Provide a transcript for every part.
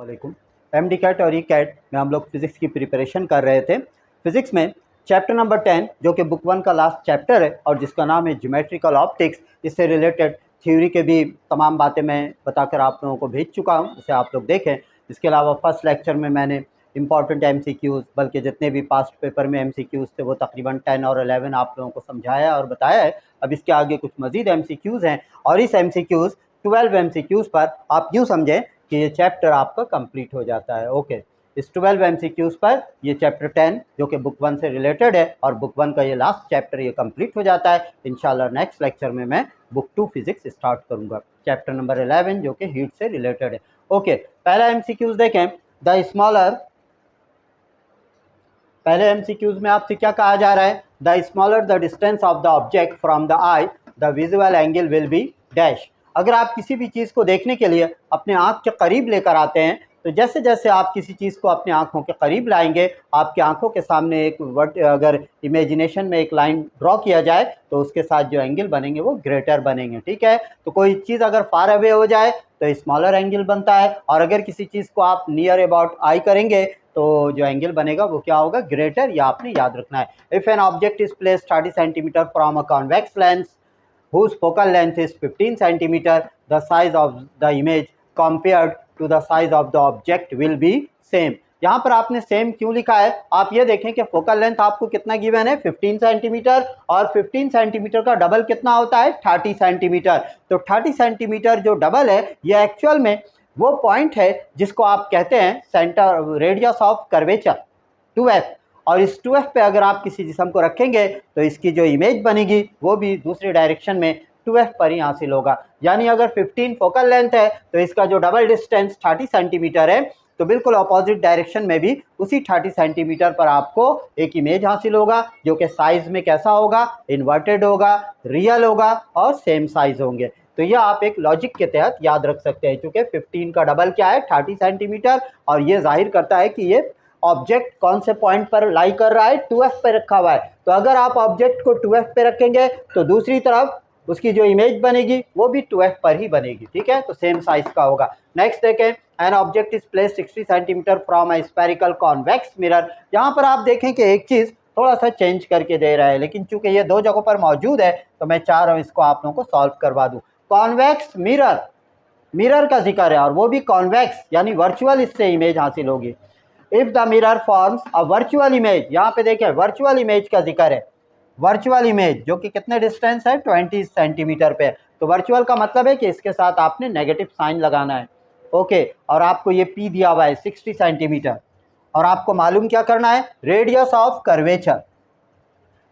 वालेकुम। MD cat और ई cat में हम लोग फिज़िक्स की प्रिपरेशन कर रहे थे। फिज़िक्स में चैप्टर नंबर 10 जो कि बुक 1 का लास्ट चैप्टर है और जिसका नाम है ज्योमेट्रिकल ऑप्टिक्स, इससे रिलेटेड थ्योरी के भी तमाम बातें मैं बताकर आप लोगों को भेज चुका हूं, इसे आप लोग देखें। इसके अलावा फर्स्ट लेक्चर में मैंने इंपॉर्टेंट एमसीक्यूज़, बल्कि जितने भी पास्ट पेपर में एमसीक्यूज़ थे वो तकरीबन 10 और 11 आप लोगों को समझाया और बताया है। अब इसके आगे कुछ मज़ीद एमसीक्यूज़ हैं और इस एमसीक्यूज़ 12 एमसीक्यूज़ पर आप यूँ समझें कि ये चैप्टर आपका कंप्लीट हो जाता है। ओके, इस 12 एमसीक्यूज़ पर ये चैप्टर 10 जो कि बुक 1 से रिलेटेड है और बुक 1 का ये लास्ट चैप्टर ये कंप्लीट हो जाता है। इंशाल्लाह नेक्स्ट लेक्चर में मैं बुक 2 फिजिक्स स्टार्ट करूंगा, चैप्टर नंबर 11 जो कि हीट से रिलेटेड है। ओके, पहला एमसीक्यूज़ देखें। द स्मॉलर, पहले एमसीक्यूज़ में आपसे क्या कहा जा रहा है? The smaller the distance of the object from the I the visual angle will be dash. अगर आप किसी भी चीज़ को देखने के लिए अपने आँख के करीब लेकर आते हैं तो जैसे जैसे आप किसी चीज़ को अपने आँखों के करीब लाएंगे, आपकी आँखों के सामने एक अगर इमेजिनेशन में एक लाइन ड्रॉ किया जाए तो उसके साथ जो एंगल बनेंगे वो ग्रेटर बनेंगे। ठीक है, तो कोई चीज़ अगर फार अवे हो जाए तो स्मॉलर एंगल बनता है और अगर किसी चीज़ को आप नियर अबाउट आई करेंगे तो जो एंगल बनेगा वो क्या होगा? ग्रेटर। या आपने याद रखना है। If an object is placed 30 centimetre from a convex lens whose focal length is 15 centimeter, the size of the image compared to the size of the object will be same। यहाँ पर आपने same क्यों लिखा है? आप ये देखें कि फोकल लेंथ आपको कितना गिवन है? 15 सेंटीमीटर, और 15 सेंटीमीटर का डबल कितना होता है? 30 सेंटीमीटर। तो 30 सेंटीमीटर जो डबल है ये एक्चुअल में वो पॉइंट है जिसको आप कहते हैं centre radius of curvature 2f। और इस 2f पे अगर आप किसी जिस्म को रखेंगे तो इसकी जो इमेज बनेगी वो भी दूसरी डायरेक्शन में 2f पर ही हासिल होगा। यानी अगर 15 फोकल लेंथ है तो इसका जो डबल डिस्टेंस 30 सेंटीमीटर है, तो बिल्कुल अपोजिट डायरेक्शन में भी उसी 30 सेंटीमीटर पर आपको एक इमेज हासिल होगा जो कि साइज में कैसा होगा? इन्वर्टेड होगा, रियल होगा और सेम साइज होंगे। तो यह आप एक लॉजिक के तहत याद रख सकते हैं, क्योंकि 15 का डबल क्या है? 30 सेंटीमीटर, और ये जाहिर करता है कि ये ऑब्जेक्ट कौन से पॉइंट पर लाई कर रहा है? 2f पे रखा हुआ है। तो अगर आप ऑब्जेक्ट को 2f पे रखेंगे तो दूसरी तरफ उसकी जो इमेज बनेगी वो भी 2f पर ही बनेगी। ठीक है, तो सेम साइज का होगा। नेक्स्ट देखें, an object is place 60 centimetre from a spherical convex mirror. यहाँ पर आप देखें कि एक चीज़ थोड़ा सा चेंज करके दे रहा है, लेकिन चूंकि ये दो जगहों पर मौजूद है तो मैं चाह रहा हूँ इसको आप लोगों को सॉल्व करवा दूँ। कॉन्वेक्स मिरर, मिरर का जिक्र है और वो भी कॉन्वेक्स यानी वर्चुअल इससे इमेज हासिल होगी। If the mirror forms a virtual image, यहाँ पे देखें वर्चुअल इमेज का जिक्र है। वर्चुअल इमेज जो कि कितने डिस्टेंस है? 20 सेंटीमीटर पे। तो वर्चुअल का मतलब है कि इसके साथ आपने नेगेटिव साइन लगाना है। ओके, और आपको ये पी दिया हुआ है 60 सेंटीमीटर, और आपको मालूम क्या करना है? Radius of curvature.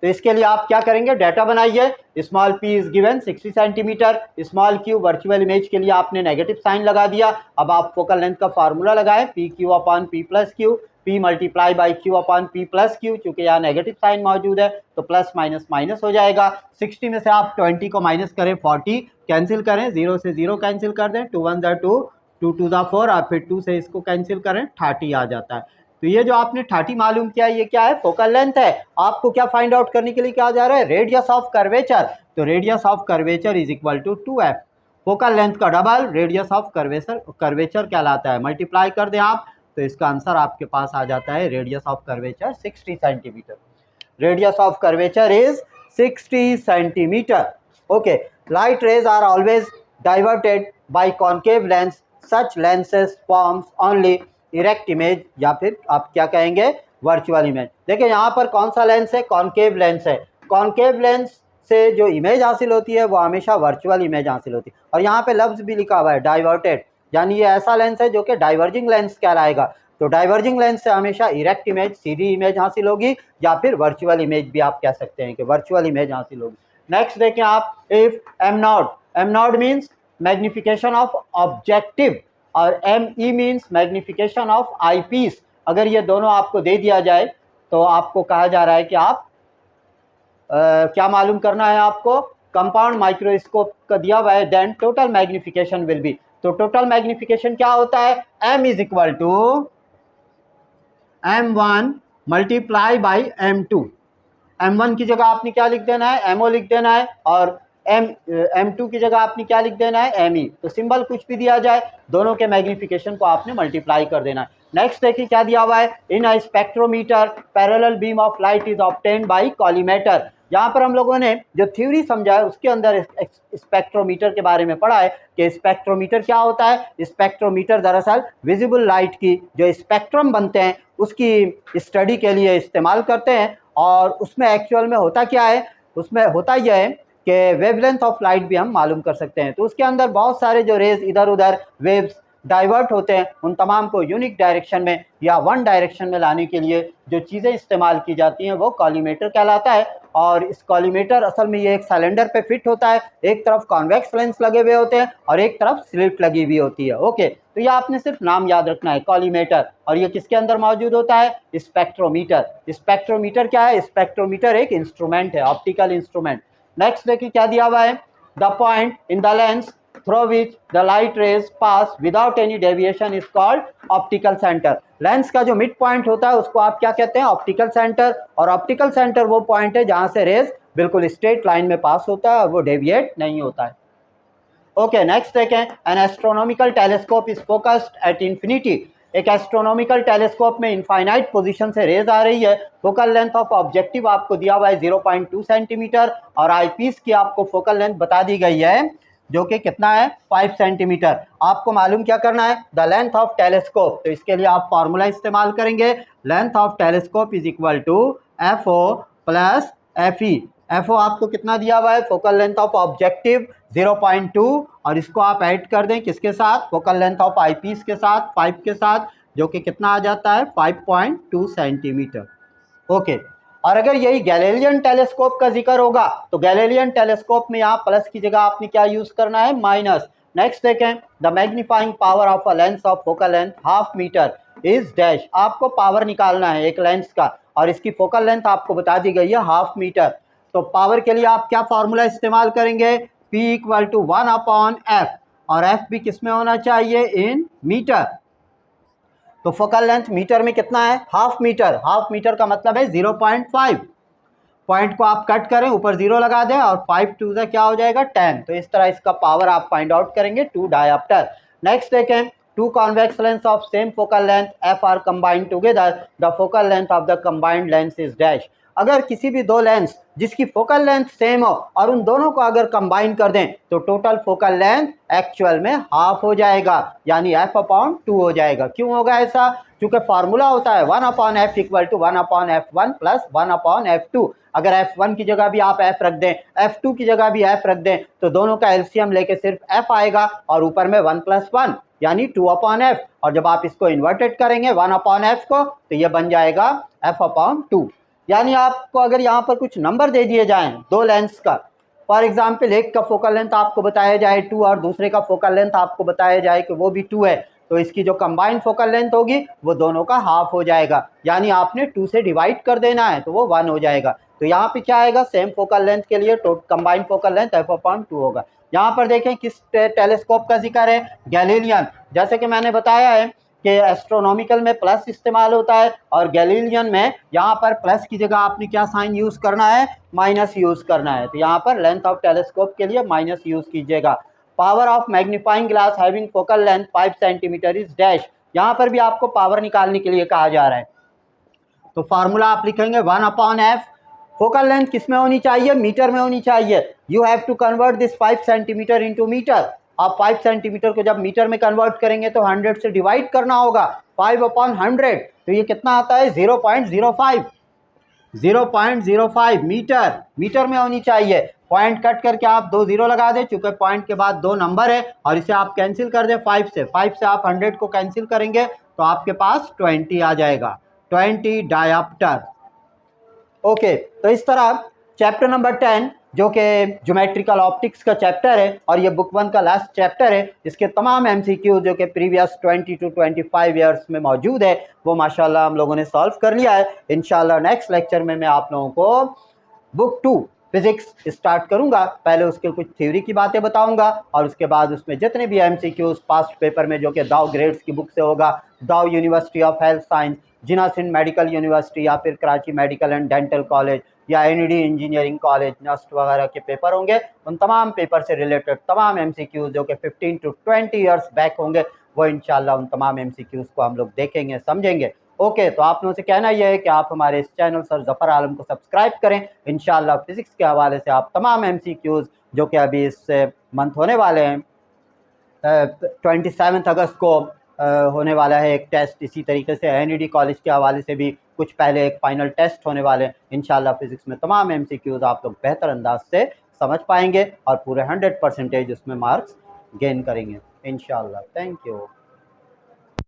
तो इसके लिए आप क्या करेंगे? डाटा बनाइए। Small P is given 60 centimetre, small Q virtual image के लिए आपने नेगेटिव साइन लगा दिया। अब आप फोकल लेंथ का फार्मूला लगाएं, P Q upon P plus Q, P multiply by Q upon P plus Q. चूंकि यहाँ नेगेटिव साइन मौजूद है तो प्लस माइनस माइनस हो जाएगा। 60 में से आप 20 को माइनस करें, 40 कैंसिल करें, 0 से 0 कैंसिल कर दें, 2 1 2, 2 2 4, और फिर 2 से इसको कैंसिल करें, 30 आ जाता है। तो ये जो आपने 30 मालूम किया ये क्या है? फोकल लेंथ है। आपको क्या फाइंड आउट करने के लिए कहा जा रहा है? Radius of curvature. तो radius of curvature is equal to 2f। Focal length का डबल रेडियस ऑफ कर्वेचर कहलाता है। मल्टीप्लाई कर दें आप तो इसका आंसर आपके पास आ जाता है radius of curvature 60 centimetre. Radius of curvature is 60 centimetre. Okay, light rays are always diverted by concave lens, such lenses forms only erect image, या फिर आप क्या कहेंगे? Virtual image. देखिए यहाँ पर कौन सा लेंस है? कॉन्केव लेंस है। कॉन्केव लेंस से जो इमेज हासिल होती है वो हमेशा वर्चुअल इमेज हासिल होती है। और यहाँ पे लफ्ज़ भी लिखा हुआ है डाइवर्टेड, यानी ये ऐसा लेंस है जो कि डाइवर्जिंग लेंस कहलाएगा। तो डाइवर्जिंग लेंस से हमेशा इरेक्ट इमेज, सीधी इमेज हासिल होगी, या फिर वर्चुअल इमेज भी आप कह सकते हैं कि वर्चुअल इमेज हासिल होगी। नेक्स्ट देखें आप, if M not means magnification of objective और M E means magnification of eyepiece. अगर ये दोनों आपको दे दिया जाए तो आपको कहा जा रहा है कि आप क्या मालूम करना है आपको? कंपाउंड माइक्रोस्कोप का दिया हुआ है, then total magnification will be. तो टोटल मैग्निफिकेशन क्या होता है? m is equal to m1 multiply by m2। m1 की जगह आपने क्या लिख देना है? mo लिख देना है, और M2 की जगह आपने क्या लिख देना है, ME। तो सिंबल कुछ भी दिया जाए, दोनों के मैग्निफिकेशन को आपने मल्टीप्लाई कर देना है। नेक्स्ट देखिए क्या दिया हुआ है, in a spectrometer parallel beam of light is obtained by collimator. यहाँ पर हम लोगों ने जो थ्योरी समझा है उसके अंदर स्पेक्ट्रोमीटर के बारे में पढ़ा है कि स्पेक्ट्रोमीटर क्या होता है। स्पेक्ट्रोमीटर दरअसल विजिबल लाइट की जो स्पेक्ट्रम बनते हैं उसकी स्टडी के लिए इस्तेमाल करते हैं, और उसमें एक्चुअल में होता क्या है, उसमें होता यह है कि वेवलेंथ ऑफ लाइट भी हम मालूम कर सकते हैं। तो उसके अंदर बहुत सारे जो रेज इधर उधर वेव्स डाइवर्ट होते हैं, उन तमाम को यूनिक डायरेक्शन में या वन डायरेक्शन में लाने के लिए जो चीज़ें इस्तेमाल की जाती हैं वो कॉलीमेटर कहलाता है। और इस कॉलीमेटर असल में ये एक सिलेंडर पे फिट होता है, एक तरफ कॉन्वेक्स लेंस लगे हुए होते हैं और एक तरफ स्लिट लगी हुई होती है। ओके, तो ये आपने सिर्फ नाम याद रखना है, कॉलीमेटर। और ये किसके अंदर मौजूद होता है, स्पेक्ट्रोमीटर। स्पेक्ट्रोमीटर क्या है, स्पेक्ट्रोमीटर एक इंस्ट्रूमेंट है, ऑप्टिकल इंस्ट्रूमेंट। नेक्स्ट देखिए क्या दिया हुआ है, the point in the lens through which the light rays pass without any deviation is called optical center। Lens का जो मिड पॉइंट होता है उसको आप क्या कहते हैं, ऑप्टिकल सेंटर। और ऑप्टिकल सेंटर वो पॉइंट है जहां से रेज बिल्कुल स्ट्रेट लाइन में पास होता है और वो डेविएट नहीं होता है। ओके, नेक्स्ट देखें, N astronomical telescope is focused at infinity. एक एस्ट्रोनॉमिकल टेलीस्कोप में इनफाइनाइट पोजीशन से रेज आ रही है। फोकल लेंथ ऑफ ऑब्जेक्टिव आपको दिया हुआ है 0.2 सेंटीमीटर और आईपीस की आपको फोकल लेंथ बता दी गई है जो कि कितना है, 5 सेंटीमीटर। आपको मालूम क्या करना है, द लेंथ ऑफ टेलीस्कोप। तो इसके लिए आप फार्मूला इस्तेमाल करेंगे, length of telescope is equal to FO plus FE। FO आपको कितना दिया हुआ है, फोकल लेंथ ऑफ ऑब्जेक्टिव 0.2, और इसको आप ऐड कर दें किसके साथ, फोकल लेंथ ऑफ आईपीस के साथ, 5 के साथ, जो कि कितना आ जाता है 5.2 सेंटीमीटर। ओके, और अगर यही गैलीलियन टेलीस्कोप का जिक्र होगा तो गैलीलियन टेलीस्कोप में यहाँ प्लस की जगह आपने क्या यूज करना है, माइनस। नेक्स्ट देखें, the magnifying power of a lens of focal length half metre is dash. आपको पावर निकालना है एक लेंस का और इसकी फोकल लेंथ आपको बता दी गई है हाफ मीटर। तो पावर के लिए आप क्या फार्मूला इस्तेमाल करेंगे, P इक्वल टू 1/f, और f भी किस में होना चाहिए, इन मीटर। तो फोकल लेंथ मीटर में कितना है, हाफ मीटर। हाफ मीटर का मतलब है 0.5। पॉइंट को आप कट करें, ऊपर 0 लगा दें और 5 2 से क्या हो जाएगा 10। तो इस तरह इसका पावर आप फाइंड आउट करेंगे 2 डायोप्टर। नेक्स्ट देखें, two convex lens of same focal length f are combined together, the focal length of the combined lens is dash. अगर किसी भी दो लेंस जिसकी फोकल लेंथ सेम हो और उन दोनों को अगर कंबाइन कर दें तो टोटल फोकल लेंथ एक्चुअल में हाफ हो जाएगा, यानी f/2 हो जाएगा। क्यों होगा ऐसा, क्योंकि फार्मूला होता है 1/f equal to 1/f1 plus 1/f2। अगर f1 की जगह भी आप f रख दें, f2 की जगह भी f रख दें, तो दोनों का एलसीएम लेके सिर्फ f आएगा और ऊपर में 1 + 1 यानी 2/f। और जब आप इसको इन्वर्टेड करेंगे 1/f को तो ये बन जाएगा f/2। यानी आपको अगर यहाँ पर कुछ नंबर दे दिए जाएं दो लेंस का, फॉर एग्जाम्पल एक का फोकल लेंथ आपको बताया जाए 2 और दूसरे का फोकल लेंथ आपको बताया जाए कि वो भी 2 है, तो इसकी जो कंबाइंड फोकल लेंथ होगी वो दोनों का हाफ हो जाएगा, यानी आपने 2 से डिवाइड कर देना है तो वो 1 हो जाएगा। तो यहाँ पे क्या आएगा, सेम फोकल लेंथ के लिए कंबाइंड फोकल लेंथ f/2 होगा। यहाँ पर देखें किस टेलीस्कोप का जिक्र है, गैलीलियन। जैसे कि मैंने बताया है कि एस्ट्रोनॉमिकल में प्लस इस्तेमाल होता है और गैलीलियन में यहाँ पर प्लस की जगह आपने क्या साइन यूज़ करना है, माइनस यूज़ करना है। तो यहाँ पर लेंथ ऑफ टेलीस्कोप के लिए माइनस यूज़ कीजिएगा। Power of magnifying glass having focal length 5 centimetre is dash. यहाँ पर भी आपको पावर निकालने के लिए कहा जा रहा है, तो फार्मूला आप लिखेंगे 1/f। फोकल लेंथ किस में होनी चाहिए, मीटर में होनी चाहिए। You have to convert this 5 centimetre into metre. आप 5 सेंटीमीटर को जब मीटर में कन्वर्ट करेंगे तो 100 से डिवाइड करना होगा, 5/100। तो ये कितना आता है 0.05 मीटर। मीटर में होनी चाहिए। पॉइंट कट करके आप 2 0 लगा दें, चूंकि पॉइंट के बाद 2 नंबर है और इसे आप कैंसिल कर दें 5 से आप 100 को कैंसिल करेंगे तो आपके पास 20 आ जाएगा, 20 डायोप्टर। ओके, तो इस तरह चैप्टर नंबर 10 जो कि ज्योमेट्रिकल ऑप्टिक्स का चैप्टर है और ये बुक 1 का लास्ट चैप्टर है, इसके तमाम MCQ जो कि प्रीवियस 20 to 25 ईयर्स में मौजूद है वो माशाल्लाह हम लोगों ने सॉल्व कर लिया है। इंशाल्लाह नेक्स्ट लेक्चर में मैं आप लोगों को बुक 2 फिज़िक्स स्टार्ट करूँगा, पहले उसके कुछ थ्योरी की बातें बताऊँगा और उसके बाद उसमें जितने भी MCQs पास्ट पेपर में जो कि दाव ग्रेड्स की बुक से होगा, Dow university of health science, Jinnah Sindh medical university या फिर Karachi medical and dental college या NED इंजीनियरिंग कॉलेज, नस्ट वगैरह के पेपर होंगे, उन तमाम पेपर से रिलेटेड तमाम MCQs जो कि 15 to 20 ईयर्स बैक होंगे, वो इंशाल्लाह उन तमाम MCQs को हम लोग देखेंगे, समझेंगे। ओके, तो आप लोगों से कहना यह है कि आप हमारे इस चैनल सर ज़फ़र आलम को सब्सक्राइब करें। इंशाल्लाह फिज़िक्स के हवाले से आप तमाम MCQs जो कि अभी इस मंथ होने वाले हैं, 27 अगस्त को होने वाला है एक टेस्ट, इसी तरीके से NED कॉलेज के हवाले से भी कुछ पहले एक फ़ाइनल टेस्ट होने वाले हैं। इंशाल्लाह फिज़िक्स में तमाम MCQs आप लोग बेहतर अंदाज से समझ पाएंगे और पूरे 100% उसमें मार्क्स गेन करेंगे इंशाल्लाह। Thank you.